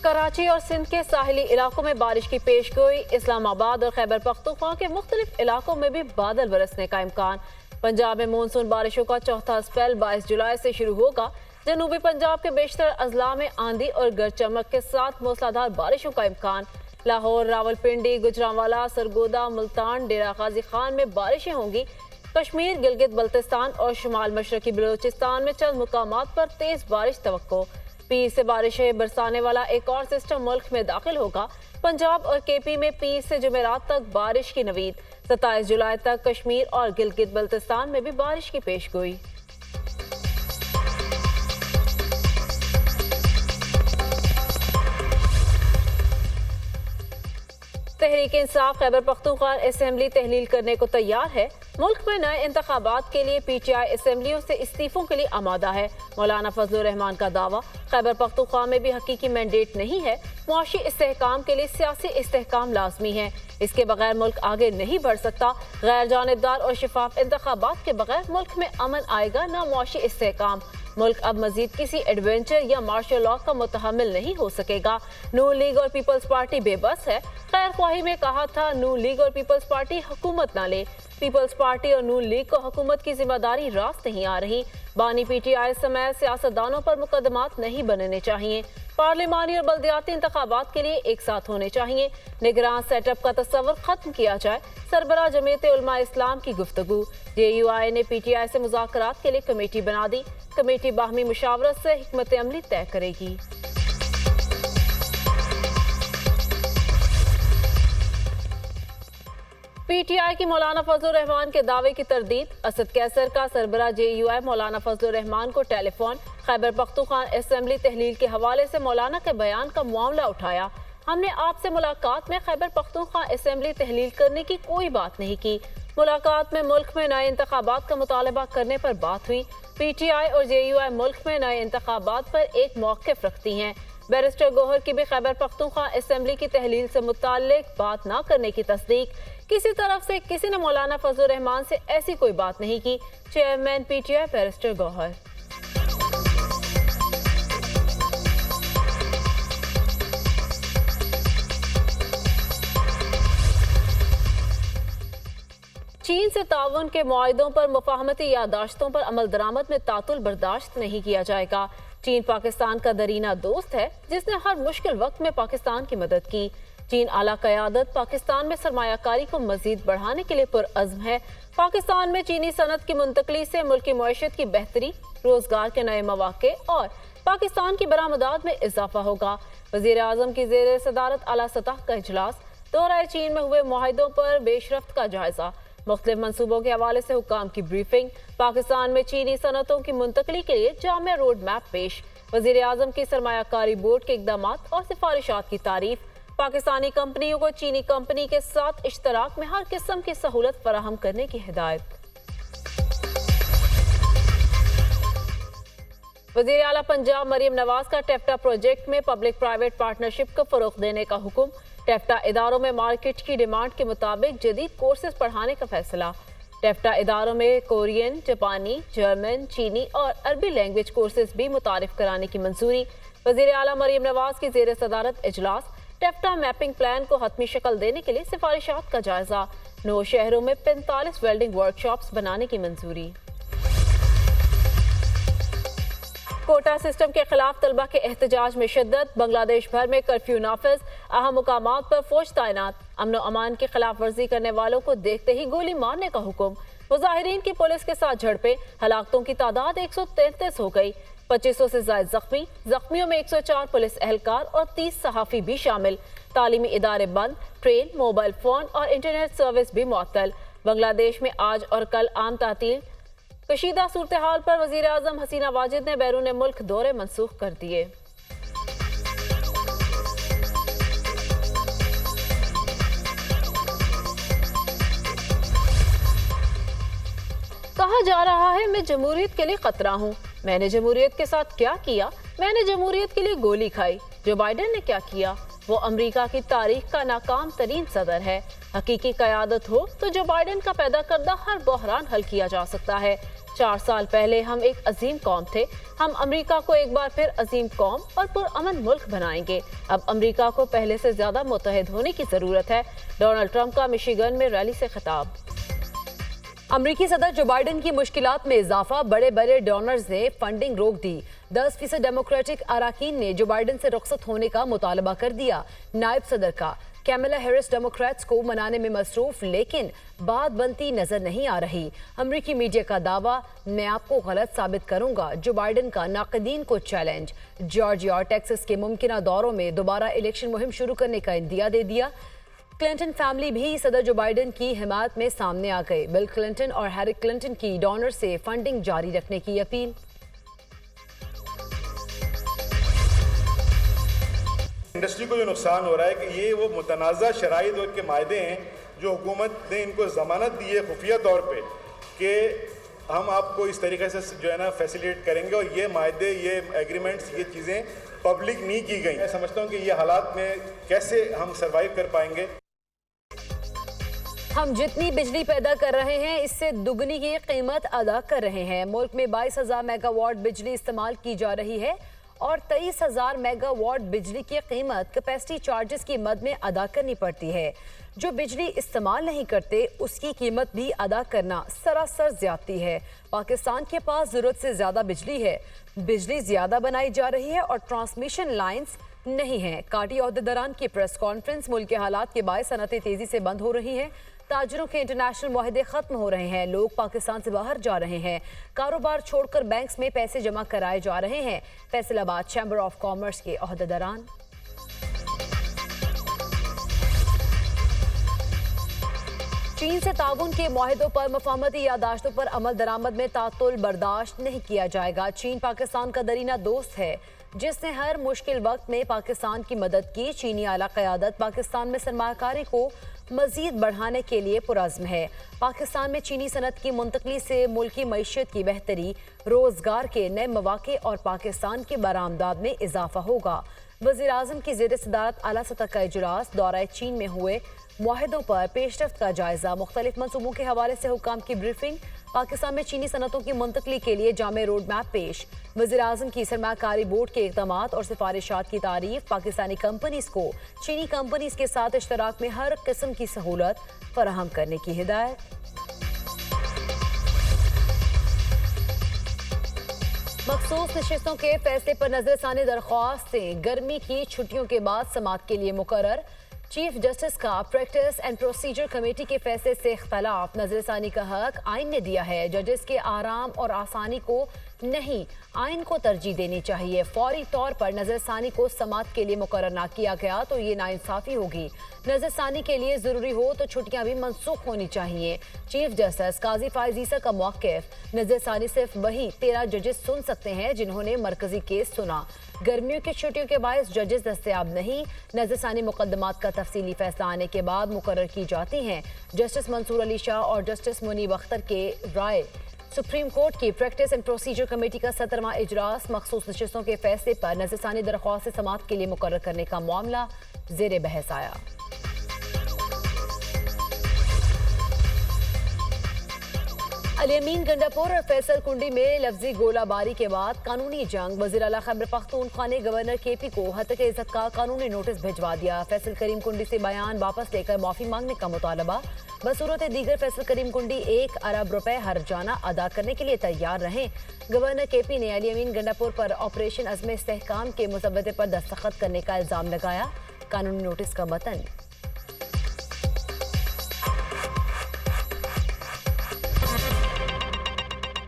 कराची और सिंध के साहिली इलाकों में बारिश की पेशगोई। इस्लामाबाद और खैबर पख्तूनख्वा के मुख्तलिफ इलाकों में भी बादल बरसने का इम्कान। पंजाब में मानसून बारिशों का चौथा स्पेल 22 जुलाई से शुरू होगा। जनूबी पंजाब के बेशतर अजला में आंधी और गरज चमक के साथ मूसलाधार बारिशों का इम्कान। लाहौर, रावलपिंडी, गुजरांवाला, सरगोदा, मुल्तान, डेरा गाजी खान में बारिशें होंगी। कश्मीर, गिलगित बल्तिस्तान और शुमाल मशरकी बलोचिस्तान में चंद मुकामात पर तेज बारिश तवक्को। पीर से बारिशें बरसाने वाला एक और सिस्टम मुल्क में दाखिल होगा। पंजाब और केपी में पीर से जुमेरात तक बारिश की नवीद। 27 जुलाई तक कश्मीर और गिलगित बल्तिस्तान में भी बारिश की पेशगोई। तहरीक इंसाफ खैबर पख्तूनख्वा असेंबली तहलील करने को तैयार है। मुल्क में नए इंतखाबात के लिए पीटीआई असेंबलियों से इस्तीफों के लिए आमादा है। मौलाना फजलुर रहमान का दावा, खैबर पख्तूनख्वा में भी हकीकी मैंडेट नहीं है। मुआशी इस्तेहकाम के लिए सियासी इस्तेहकाम लाजमी है। इसके बगैर मुल्क आगे नहीं बढ़ सकता। गैर जानिबदार और शफाफ इंतखाबात के बगैर मुल्क में अमन आएगा न मुआशी इस्तेहकाम। मुल्क अब मजीद किसी एडवेंचर या मार्शल लॉ का मुतहम्मिल नहीं हो सकेगा। नून लीग और पीपल्स पार्टी बेबस है। खैर ख्वाही में कहा था नून लीग और पीपल्स पार्टी हुकूमत ना ले। पीपल्स पार्टी और नून लीग को हुकूमत की जिम्मेदारी रास्त नहीं आ रही। बानी पीटीआई समेत सियासतदानों पर मुकदमात नहीं बनने चाहिए। पार्लिमानी और बल्दियाती इंतखाबात के लिए एक साथ होने चाहिए। निगरान सेटअप का तस्वर खत्म किया जाए। सरबराह जमीयत उलमा इस्लाम की गुफ्तगू। जेयूआई ने पीटीआई से मुज़ाकरात के लिए कमेटी बना दी। कमेटी बाहमी मुशावरत से हिकमत अमली तय करेगी। पीटीआई की मौलाना फजलुर रहमान के दावे की तरदीद। असद कैसर का सरबराह जेयूआई मौलाना फजलुर रहमान को टेलीफोन। खैबर पख्तूनख्वा असेंबली तहलील के हवाले से मौलाना के बयान का मामला उठाया। हमने आपसे मुलाकात में खैबर पख्तूनख्वा असेंबली तहलील करने की कोई बात नहीं की। मुलाकात में मुल्क में नए इंतखाबात का मुतालबा करने पर बात हुई। पीटीआई और जेयूआई मुल्क में नए इंतखाबात पर एक मौक़िफ़ रखती हैं। बैरिस्टर गौहर की भी खैबर पख्तूनख्वा असेंबली की तहलील से मुताल्लिक बात न करने की तस्दीक। किसी तरफ से किसी ने मौलाना फजलुर रहमान से ऐसी कोई बात नहीं की। Chairman PTI barrister Gohar. चीन से ताउन के मुआहिदों पर मुफाहमती यादाश्तों पर अमल दरामद में तातुल बर्दाश्त नहीं किया जाएगा। चीन पाकिस्तान का दरीना दोस्त है जिसने हर मुश्किल वक्त में पाकिस्तान की मदद की। चीन आला क़यादत पाकिस्तान में सरमायाकारी को मजीद बढ़ाने के लिए पुरअज़्म है। पाकिस्तान में चीनी सनत की मुंतकली से मुल्क की मईशत की बेहतरी, रोजगार के नए मौके और पाकिस्तान की बरामदात में इजाफा होगा। वज़ीर आज़म की ज़ेर सदारत आला सतह का इजलास। दौरा चीन में हुए मुआहिदों पर पेशरफ्त का जायजा। मुख्तलिफ मंसूबों के हवाले से हुक्काम की ब्रीफिंग। पाकिस्तान में चीनी सनतों की मुंतकली के लिए जामिया रोड मैप पेश। वज़ीर आज़म की सरमायाकारी बोर्ड के इक़दामात और सिफारिशात की तारीफ। पाकिस्तानी कंपनियों को चीनी कंपनी के साथ इश्तराक में हर किस्म की सहूलत फराहम करने की हिदायत। वज़ीर आला पंजाब मरियम नवाज का टेफ्टा प्रोजेक्ट में पब्लिक प्राइवेट पार्टनरशिप को फरोग़ देने का हुक्म। टेफ्टा इदारों में मार्केट की डिमांड के मुताबिक जदीद कोर्सेज पढ़ाने का फैसला। टेफ्टा इदारों में कोरियन, जापानी, जर्मन, चीनी और अरबी लैंग्वेज कोर्सेज भी मुतारिफ कराने की मंजूरी। वज़ीर आला मरियम नवाज की ज़ेर सदारत इजलास। टेफ्टा मैपिंग प्लान को हतमी शक्ल देने के लिए सिफारिशात का जायजा। 9 शहरों में 45 वेल्डिंग वर्कशॉप्स बनाने की मंजूरी। कोटा सिस्टम के खिलाफ तलबा के एहतजाज में शिद्दत। बांग्लादेश भर में कर्फ्यू नाफिज। अहम मुकामात पर फौज तैनात। अमन व अमान की खिलाफ वर्जी करने वालों को देखते ही गोली मारने का हुक्म। मुजाहिरीन की पुलिस के साथ झड़पें। हलाकतों की तादाद 133 हो गई। 2500 से ज्यादा जख्मी। जख्मियों में 104 पुलिस एहलकार और 30 सहाफ़ी भी शामिल। तालीमी इदारे बंद। ट्रेन, मोबाइल फोन और इंटरनेट सर्विस भी मुअत्तल। बांग्लादेश में आज और कल आम तातील। कशीदा सूरत हाल पर वज़ीर आज़म हसीना वाजिद ने बैरून मुल्क दौरे मनसूख कर दिए। कहा जा रहा है मैं जमहूरियत के लिए खतरा हूँ। मैंने जमहूरियत के साथ क्या किया? मैंने जमहूरियत के लिए गोली खाई। जो बाइडेन ने क्या किया? वो अमेरिका की तारीख का नाकाम तरीन सदर है। حقیقی قیادت ہو تو جو بائیڈن کا پیدا کردہ ہر بحران حل کیا جا سکتا ہے۔ 4 سال پہلے ہم ایک عظیم قوم تھے، ہم امریکہ کو ایک بار پھر عظیم قوم اور پرامن ملک بنائیں گے۔ اب امریکہ کو پہلے سے زیادہ متحد ہونے کی ضرورت ہے۔ ڈونلڈ ٹرمپ کا مشیگن میں ریلی سے خطاب۔ امریکی صدر جو بائیڈن کی مشکلات میں اضافہ، بڑے بڑے ڈونرز نے فنڈنگ روک دی۔ 10% ڈیموکریٹک اراکین نے جو بائیڈن سے رخصت ہونے کا مطالبہ کر دیا۔ نائب صدر کا کیملا ہیرس ڈیموکریٹس کو منانے میں مصروف، لیکن بات بنتی نظر نہیں آ رہی۔ امریکی میڈیا کا دعویٰ، میں آپ کو غلط ثابت کروں گا۔ جو بائیڈن کا ناقدین کو چیلنج۔ جارجیا اور ٹیکساس کے ممکنہ دوروں میں دوبارہ الیکشن مہم شروع کرنے کا عندیہ دے دیا۔ کلنٹن فیملی بھی صدر جو بائیڈن کی حمایت میں سامنے آ گئے۔ بل کلنٹن اور ہیری کلنٹن کی ڈونر سے فنڈنگ جاری رکھنے کی اپیل۔ انڈسٹری کو جو نقصان ہو رہا ہے کہ یہ وہ متنازع شرائط کے معاہدے ہیں جو حکومت نے ان کو ضمانت دی ہے خفیہ طور پہ کہ ہم آپ کو اس طریقے سے جو ہے نا فیسیلیٹ کریں گے، اور یہ معاہدے، یہ ایگریمنٹس، یہ چیزیں پبلک نہیں کی گئی۔ میں سمجھتا ہوں کہ یہ حالات میں کیسے ہم سروائیو کر پائیں گے۔ ہم جتنی بجلی پیدا کر رہے ہیں اس سے دگنی کی قیمت ادا کر رہے ہیں۔ ملک میں 22,000 میگا واٹ بجلی استعمال کی جا رہی ہے اور 23,000 میگا واٹ بجلی کی قیمت کیپیسٹی چارجز کی مد میں ادا کرنی پڑتی ہے۔ جو بجلی استعمال نہیں کرتے اس کی قیمت بھی ادا کرنا سراسر زیادتی ہے۔ پاکستان کے پاس ضرورت سے زیادہ بجلی ہے، بجلی زیادہ بنائی جا رہی ہے اور ٹرانسمیشن لائنز نہیں ہیں۔ کاٹی عہدیداران کی پریس کانفرنس، ملک کے حالات کے باعث صنعتیں تیزی سے بند ہو رہی ہیں، تاجروں کے انٹرنیشنل معاہدے ختم ہو رہے ہیں، لوگ پاکستان سے باہر جا رہے ہیں، کاروبار چھوڑ کر بینکس میں پیسے جمع کرائے جا رہے ہیں۔ فیصل آباد چیمبر آف کامرس کے عہدیداران۔ چین سے تعاون کے معاہدوں پر مفاہمتی یادداشتوں پر عمل درآمد میں تعطل برداشت نہیں کیا جائے گا۔ چین پاکستان کا دیرینہ دوست ہے جس نے ہر مشکل وقت میں پاکستان کی مدد کی۔ چینی اعلیٰ قیادت پاکستان میں سرمایہ کاری کو مزید بڑھانے کے لیے پرعزم ہے۔ پاکستان میں چینی صنعت کی منتقلی سے ملکی معیشت کی بہتری، روزگار کے نئے مواقع اور پاکستان کی برآمدات میں اضافہ ہوگا۔ وزیر اعظم کی زیر صدارت اعلیٰ سطح کا اجلاس، دورہ چین میں ہوئے معاہدوں پر پیش رفت کا جائزہ، مختلف منصوبوں کے حوالے سے حکام کی بریفنگ، پاکستان میں چینی صنعتوں کی منتقلی کے لیے جامع روڈ میپ پیش، وزیر اعظم کی سرمایہ کاری بورڈ کے اقدامات اور سفارشات کی تعریف، پاکستانی کمپنیز کو چینی کمپنیز کے ساتھ اشتراک میں ہر قسم کی سہولت فراہم کرنے کی ہدایت۔ مخصوص نشستوں کے فیصلے پر نظر ثانی درخواستیں گرمی کی چھٹیوں کے بعد سماعت کے لیے مقرر۔ چیف جسٹس کا پریکٹس اینڈ پروسیجر کمیٹی کے فیصلے سے اختلاف، نظر ثانی کا حق آئین نے دیا ہے، ججز کے آرام اور آسانی کو نہیں، آئین کو ترجیح دینی چاہیے۔ فوری طور پر نظر ثانی کو سماعت کے لیے مقرر نہ کیا گیا تو یہ ناانصافی ہوگی۔ نظر ثانی کے لیے ضروری ہو تو چھٹیاں بھی منسوخ ہونی چاہیے۔ چیف جسٹس قاضی فائز عیسیٰ کا موقف، نظر ثانی صرف وہی 13 ججز سن سکتے ہیں جنہوں نے مرکزی کیس سنا۔ گرمیوں کی چھٹیوں کے باعث ججز دستیاب نہیں، نظر ثانی مقدمات کا تفصیلی فیصلہ آنے کے بعد مقرر کی جاتی ہیں۔ جسٹس منصور علی شاہ اور جسٹس منیب اختر کے رائے۔ سپریم کورٹ کی پریکٹس اینڈ پروسیجر کمیٹی کا 17واں اجلاس، مخصوص نشستوں کے فیصلے پر نظر ثانی درخواست سماعت کے لیے مقرر کرنے کا معاملہ زیر بحث آیا۔ الیمین گنڈاپور اور فیصل کنڈی میں لفظی گولہ باری کے بعد قانونی جنگ، وزیر اعلیٰ خیبر پختونخوا نے گورنر کے پی کو ہتک عزت کا قانونی نوٹس بھجوا دیا۔ فیصل کریم کنڈی سے بیان واپس لے کر معافی مانگنے کا مطالبہ، بصورت دیگر فیصل کریم کنڈی 1 ارب روپے ہر جانہ ادا کرنے کے لیے تیار رہیں۔ گورنر کے پی نے الیمین گنڈاپور پر آپریشن عزم استحکام کے مسودے پر دستخط کرنے کا الزام لگایا۔ قانونی نوٹس کا متن